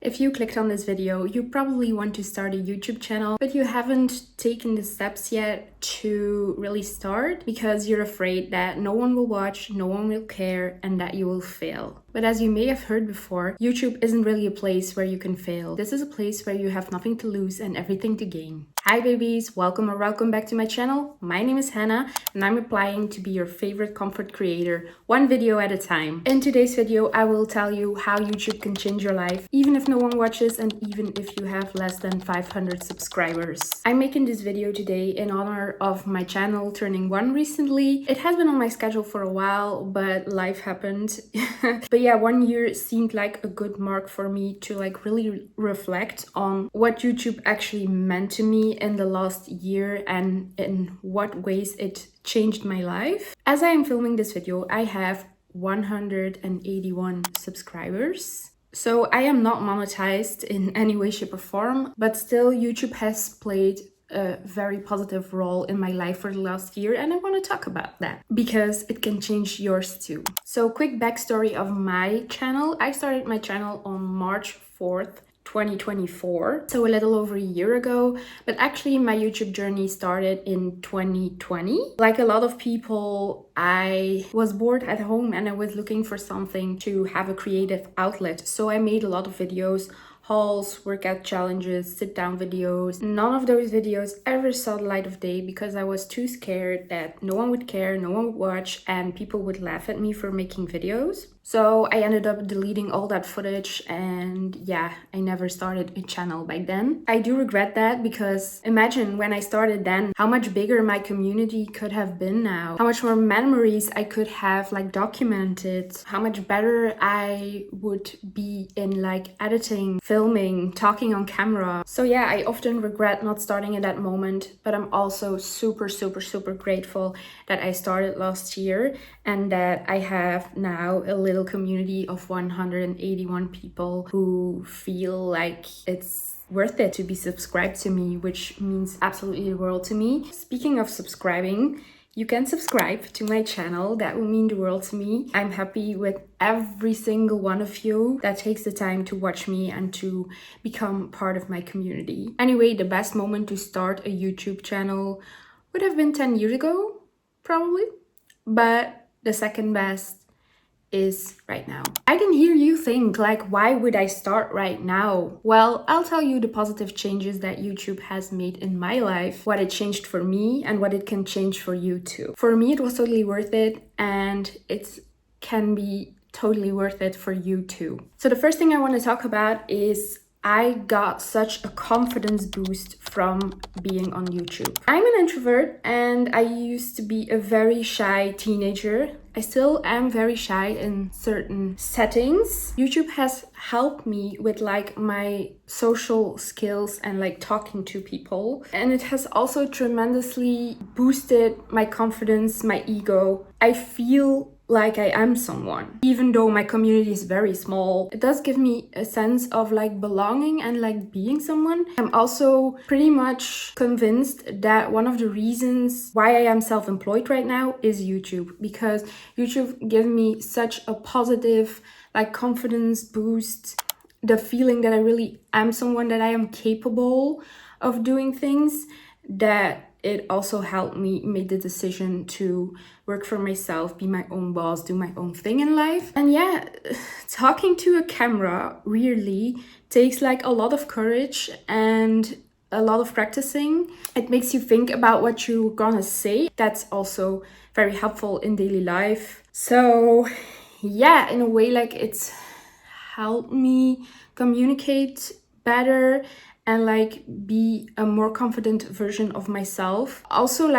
If you clicked on this video, you probably want to start a YouTube channel, but you haven't taken the steps yet to really start because you're afraid that no one will watch, no one will care, and that you will fail. But as you may have heard before, YouTube isn't really a place where you can fail. This is a place where you have nothing to lose and everything to gain. Hi babies, welcome back to my channel. My name is Hannah and I'm applying to be your favorite comfort creator, one video at a time. In today's video, I will tell you how YouTube can change your life, even if no one watches and even if you have less than 500 subscribers. I'm making this video today in honor of my channel turning 1 recently. It has been on my schedule for a while, but life happened. But yeah, 1 year seemed like a good mark for me to really reflect on what YouTube actually meant to me in the last year and in what ways it changed my life. As I am filming this video, I have 181 subscribers. So I am not monetized in any way, shape or form, but still YouTube has played a very positive role in my life for the last year, and I want to talk about that because it can change yours too. So quick backstory of my channel. I started my channel on March 4th 2024, so a little over a year ago, but actually my YouTube journey started in 2020. Like a lot of people, I was bored at home and I was looking for something to have a creative outlet, so I made a lot of videos, hauls, workout challenges, sit down videos. None of those videos ever saw the light of day because I was too scared that no one would care, no one would watch, and people would laugh at me for making videos. So I ended up deleting all that footage, and yeah, I never started a channel back then. I do regret that because imagine when I started then, how much bigger my community could have been now, how much more memories I could have documented, how much better I would be in editing, filming, talking on camera. So yeah, I often regret not starting at that moment, but I'm also super grateful that I started last year and that I have now a little community of 181 people who feel like it's worth it to be subscribed to me, which means absolutely the world to me. Speaking of subscribing, you can subscribe to my channel. That will mean the world to me. I'm happy with every single one of you that takes the time to watch me and to become part of my community. Anyway, the best moment to start a YouTube channel would have been 10 years ago, probably. But the second best is right now. I can hear you think why would I start right now? Well, I'll tell you the positive changes that YouTube has made in my life, what it changed for me and what it can change for you too. For me, it was totally worth it, and it can be totally worth it for you too. So the first thing I want to talk about is I got such a confidence boost from being on YouTube. I'm an introvert and I used to be a very shy teenager. I still am very shy in certain settings. YouTube has helped me with my social skills and talking to people. And it has also tremendously boosted my confidence, my ego. I feel like I am someone. Even though my community is very small, it does give me a sense of belonging and being someone. I'm also pretty much convinced that one of the reasons why I am self-employed right now is YouTube, because YouTube gives me such a positive confidence boost, the feeling that I really am someone, that I am capable of doing things, that it also helped me make the decision to work for myself, be my own boss, do my own thing in life. And yeah, talking to a camera really takes a lot of courage and a lot of practicing. It makes you think about what you're gonna say. That's also very helpful in daily life. So yeah, in a way, it's helped me communicate better and be a more confident version of myself. Also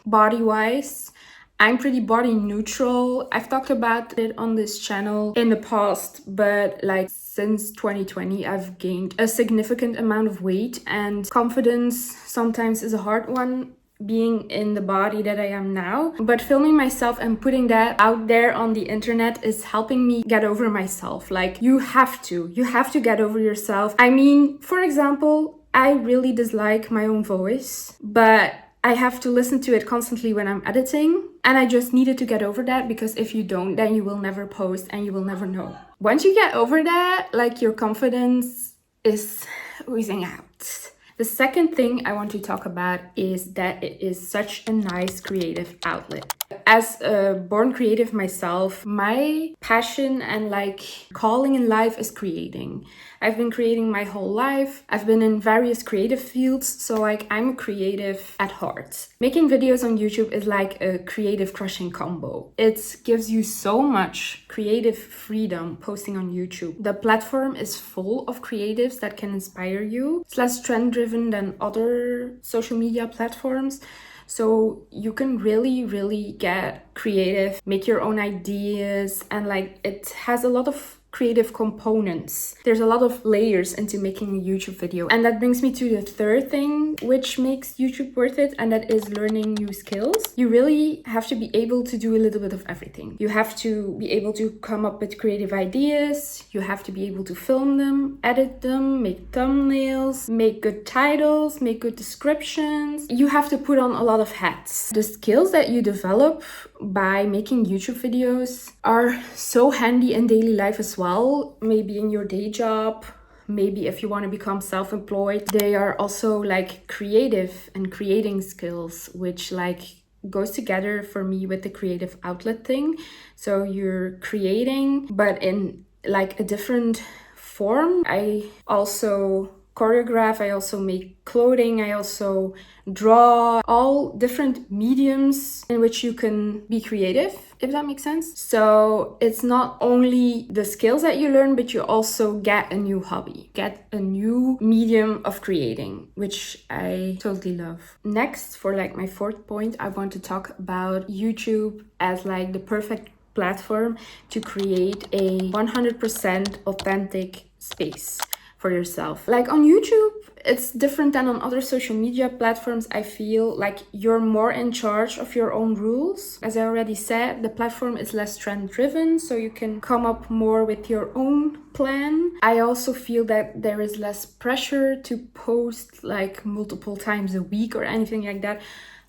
body-wise, I'm pretty body neutral. I've talked about it on this channel in the past, but since 2020, I've gained a significant amount of weight, and confidence sometimes is a hard one, being in the body that I am now. But filming myself and putting that out there on the internet is helping me get over myself. You have to get over yourself. I mean, for example, I really dislike my own voice, but I have to listen to it constantly when I'm editing, and I just needed to get over that, because if you don't, then you will never post and you will never know. Once you get over that, your confidence is oozing out. The second thing I want to talk about is that it is such a nice creative outlet. As a born creative myself, my passion and like calling in life is creating. I've been creating my whole life. I've been in various creative fields, so like I'm a creative at heart. Making videos on YouTube is like a creative crushing combo. It gives you so much creative freedom posting on YouTube. The platform is full of creatives that can inspire you. It's less trend driven than other social media platforms. So you can really get creative, make your own ideas, and like it has a lot of creative components. There's a lot of layers into making a YouTube video. And that brings me to the third thing which makes YouTube worth it, and that is learning new skills. You really have to be able to do a little bit of everything. You have to be able to come up with creative ideas. You have to be able to film them, edit them, make thumbnails, make good titles, make good descriptions. You have to put on a lot of hats. The skills that you develop by making YouTube videos are so handy in daily life as well. Maybe in your day job, maybe if you want to become self-employed. They are also like creative and creating skills, which like goes together for me with the creative outlet thing. So you're creating, but in like a different form. I also choreograph, I also make clothing, I also draw, all different mediums in which you can be creative, if that makes sense. So it's not only the skills that you learn, but you also get a new hobby, get a new medium of creating, which I totally love. Next, for like my fourth point, I want to talk about YouTube as like the perfect platform to create a 100% authentic space for yourself. Like on YouTube, it's different than on other social media platforms. I feel like you're more in charge of your own rules. As I already said, the platform is less trend driven, so you can come up more with your own plan. I also feel that there is less pressure to post like multiple times a week or anything like that.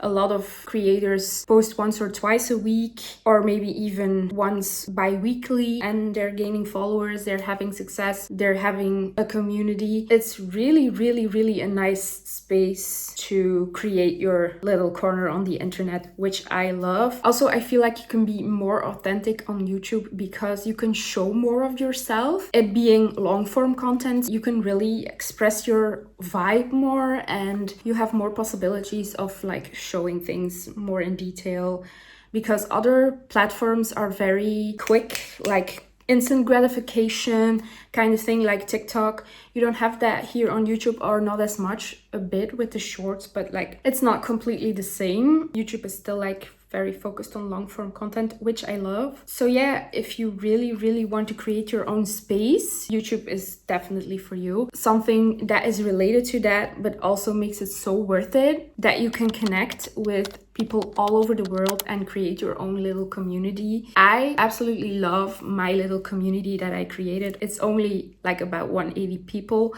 A lot of creators post once or twice a week, or maybe even once bi-weekly, and they're gaining followers, they're having success, they're having a community. It's really a nice space to create your little corner on the internet, which I love. Also, I feel like you can be more authentic on YouTube because you can show more of yourself. It being long form content, you can really express your vibe more, and you have more possibilities of like showing things more in detail, because other platforms are very quick, like instant gratification kind of thing, like TikTok. You don't have that here on YouTube, or not as much, a bit with the shorts, but like it's not completely the same. YouTube is still like very focused on long form content, which I love. So yeah, if you really want to create your own space, YouTube is definitely for you. Something that is related to that, but also makes it so worth it, that you can connect with people all over the world and create your own little community. I absolutely love my little community that I created. It's only like about 180 people.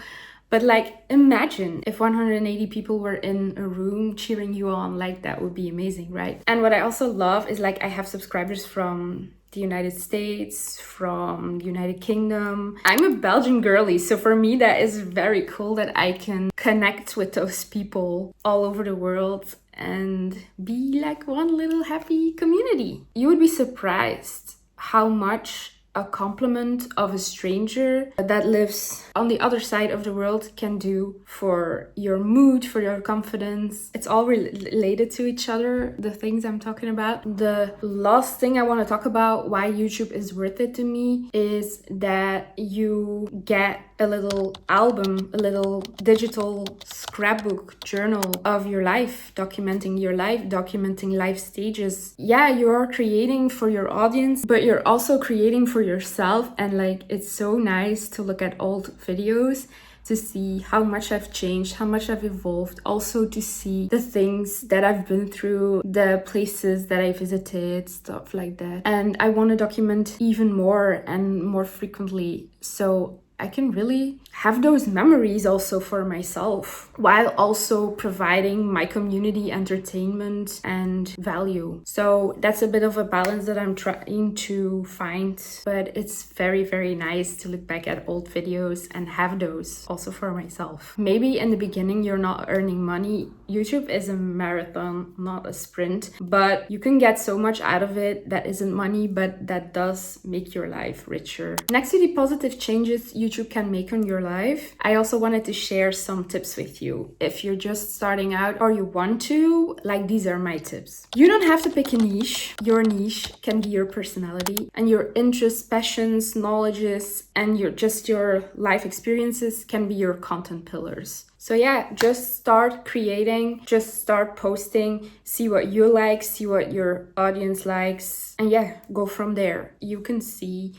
But like, imagine if 180 people were in a room cheering you on, like that would be amazing, right? And what I also love is like I have subscribers from the United States, from the United Kingdom. I'm a Belgian girly, so for me that is very cool that I can connect with those people all over the world and be like one little happy community. You would be surprised how much a compliment of a stranger that lives on the other side of the world can do for your mood, for your confidence. It's all related to each other, the things I'm talking about. The last thing I want to talk about why YouTube is worth it to me is that you get a little album, a little digital scrapbook journal of your life, documenting your life, documenting life stages. Yeah, you are creating for your audience, but you're also creating for yourself. And like, it's so nice to look at old videos to see how much I've changed, how much I've evolved. Also to see the things that I've been through, the places that I visited, stuff like that. And I want to document even more and more frequently, so I can really have those memories also for myself, while also providing my community entertainment and value. So that's a bit of a balance that I'm trying to find, but it's very, very nice to look back at old videos and have those also for myself. Maybe in the beginning you're not earning money. YouTube is a marathon, not a sprint, but you can get so much out of it that isn't money, but that does make your life richer. Next to the positive changes YouTube can make on your life, I also wanted to share some tips with you. If you're just starting out or you want to, like, these are my tips. You don't have to pick a niche. Your niche can be your personality, and your interests, passions, knowledges, and your life experiences can be your content pillars. So yeah, just start creating, just start posting, see what you like, see what your audience likes, and yeah, go from there. You can see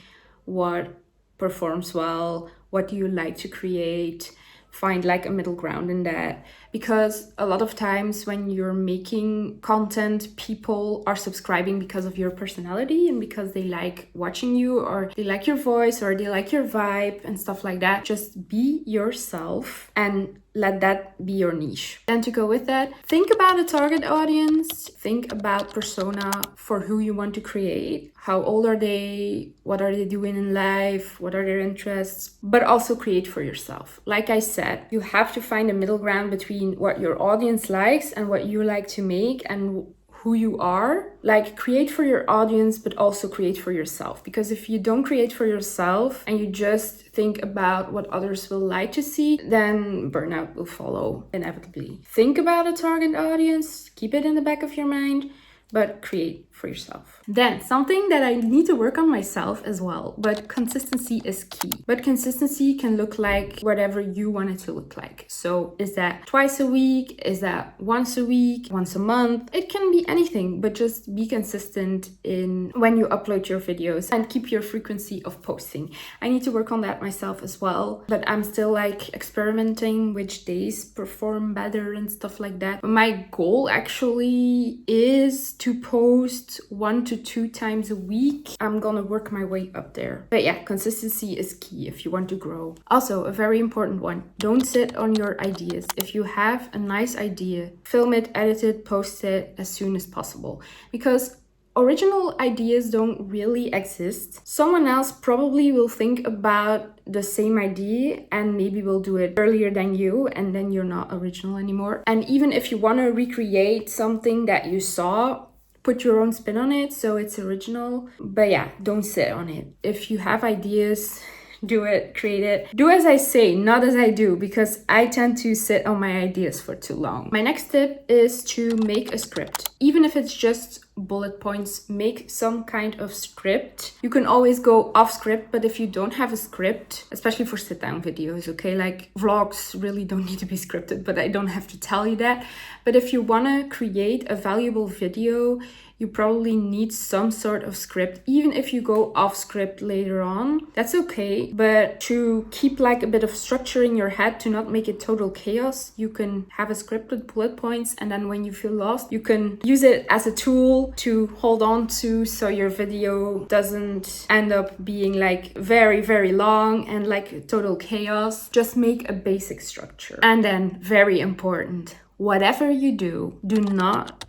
what performs well, what you like to create, find like a middle ground in that. Because a lot of times when you're making content, people are subscribing because of your personality and because they like watching you, or they like your voice, or they like your vibe and stuff like that. Just be yourself and let that be your niche. And to go with that, think about a target audience, think about persona for who you want to create. How old are they? What are they doing in life? What are their interests? But also create for yourself. Like I said, you have to find a middle ground between what your audience likes and what you like to make and who you are. Like, create for your audience, but also create for yourself. Because if you don't create for yourself and you just think about what others will like to see, then burnout will follow inevitably. Think about a target audience, keep it in the back of your mind, but create for yourself. Then something that I need to work on myself as well, but consistency is key. But consistency can look like whatever you want it to look like. So is that twice a week? Is that once a week? Once a month? It can be anything, but just be consistent in when you upload your videos and keep your frequency of posting. I need to work on that myself as well, but I'm still like experimenting which days perform better and stuff like that. But my goal actually is to post 1 to 2 times a week. I'm gonna work my way up there. But yeah, consistency is key if you want to grow. Also, a very important one, don't sit on your ideas. If you have a nice idea, film it, edit it, post it as soon as possible. Because original ideas don't really exist. Someone else probably will think about the same idea and maybe will do it earlier than you, and then you're not original anymore. And even if you want to recreate something that you saw, put your own spin on it so it's original. But yeah, don't sit on it. If you have ideas, do it, create it. Do as I say, not as I do, because I tend to sit on my ideas for too long. My next tip is to make a script. Even if it's just bullet points, make some kind of script. You can always go off script, but if you don't have a script, especially for sit-down videos, okay, like vlogs really don't need to be scripted, but I don't have to tell you that. But if you want to create a valuable video, you probably need some sort of script. Even if you go off script later on, that's okay. But to keep like a bit of structure in your head, to not make it total chaos, you can have a script with bullet points, and then when you feel lost, you can use it as a tool to hold on to, so your video doesn't end up being like very, very long and like total chaos. Just make a basic structure. And then, very important, whatever you do, do not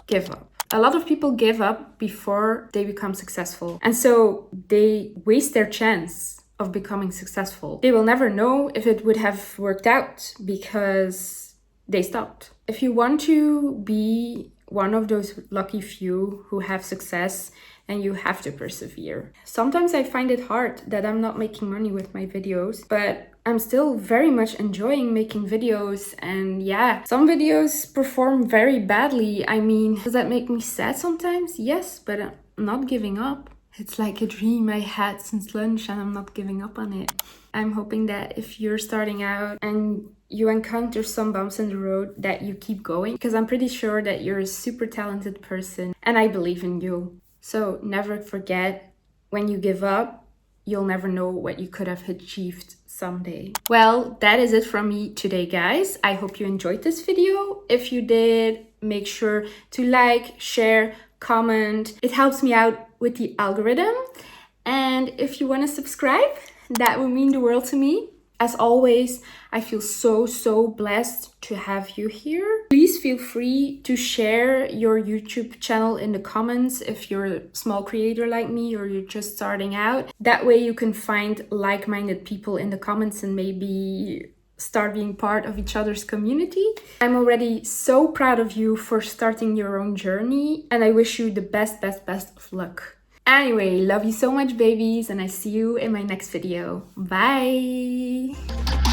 give up. A lot of people give up before they become successful, and so they waste their chance of becoming successful. They will never know if it would have worked out because they stopped. If you want to be one of those lucky few who have success, and you have to persevere. Sometimes I find it hard that I'm not making money with my videos, but I'm still very much enjoying making videos. And yeah, some videos perform very badly. I mean, does that make me sad sometimes? Yes, but I'm not giving up. It's like a dream I had since lunch and I'm not giving up on it. I'm hoping that if you're starting out and you encounter some bumps in the road, that you keep going, because I'm pretty sure that you're a super talented person and I believe in you. So never forget, when you give up, you'll never know what you could have achieved someday. Well, that is it from me today, guys. I hope you enjoyed this video. If you did, make sure to like, share, comment. It helps me out with the algorithm. And if you want to subscribe, that would mean the world to me. As always, I feel so blessed to have you here. Please feel free to share your YouTube channel in the comments if you're a small creator like me or you're just starting out. That way you can find like-minded people in the comments and maybe start being part of each other's community. I'm already so proud of you for starting your own journey, and I wish you the best of luck. Anyway, love you so much, babies, and I see you in my next video. Bye!